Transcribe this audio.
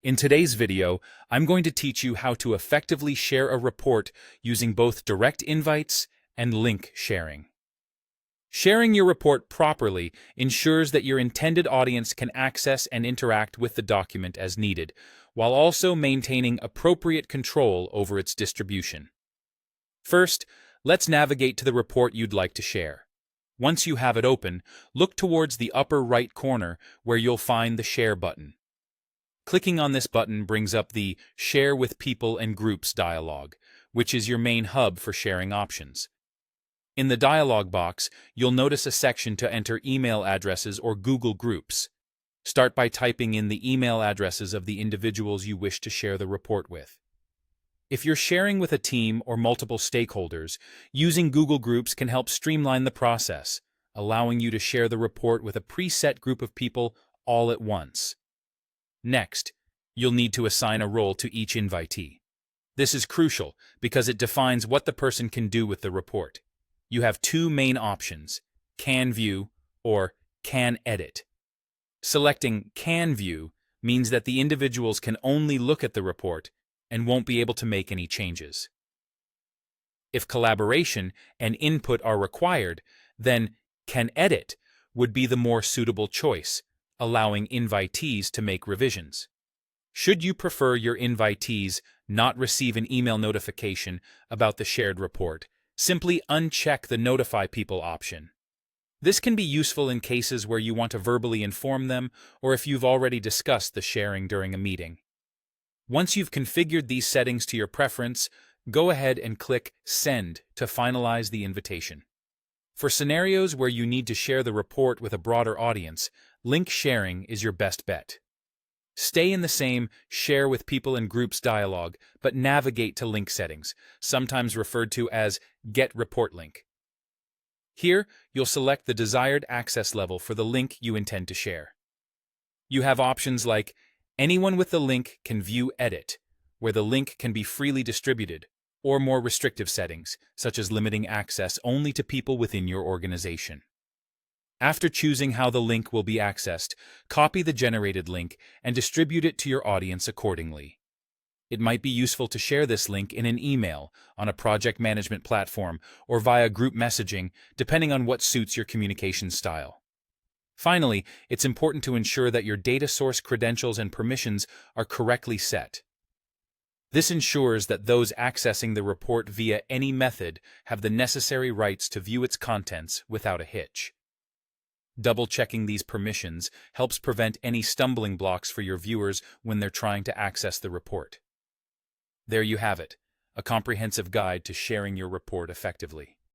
In today's video, I'm going to teach you how to effectively share a report using both direct invites and link sharing. Sharing your report properly ensures that your intended audience can access and interact with the document as needed, while also maintaining appropriate control over its distribution. First, let's navigate to the report you'd like to share. Once you have it open, look towards the upper right corner where you'll find the Share button. Clicking on this button brings up the Share with People and Groups dialog, which is your main hub for sharing options. In the dialog box, you'll notice a section to enter email addresses or Google Groups. Start by typing in the email addresses of the individuals you wish to share the report with. If you're sharing with a team or multiple stakeholders, using Google Groups can help streamline the process, allowing you to share the report with a preset group of people all at once. Next, you'll need to assign a role to each invitee. This is crucial because it defines what the person can do with the report. You have two main options, Can View or Can Edit. Selecting Can View means that the individuals can only look at the report and won't be able to make any changes. If collaboration and input are required, then Can Edit would be the more suitable choice, allowing invitees to make revisions. Should you prefer your invitees not receive an email notification about the shared report, simply uncheck the Notify People option. This can be useful in cases where you want to verbally inform them or if you've already discussed the sharing during a meeting. Once you've configured these settings to your preference, go ahead and click Send to finalize the invitation. For scenarios where you need to share the report with a broader audience, link sharing is your best bet. Stay in the same Share with People and Groups dialog, but navigate to link settings, sometimes referred to as Get Report Link. Here, you'll select the desired access level for the link you intend to share. You have options like Anyone with the link can view Edit, where the link can be freely distributed, or more restrictive settings, such as limiting access only to people within your organization. After choosing how the link will be accessed, copy the generated link and distribute it to your audience accordingly. It might be useful to share this link in an email, on a project management platform, or via group messaging, depending on what suits your communication style. Finally, it's important to ensure that your data source credentials and permissions are correctly set. This ensures that those accessing the report via any method have the necessary rights to view its contents without a hitch. Double-checking these permissions helps prevent any stumbling blocks for your viewers when they're trying to access the report. There you have it, a comprehensive guide to sharing your report effectively.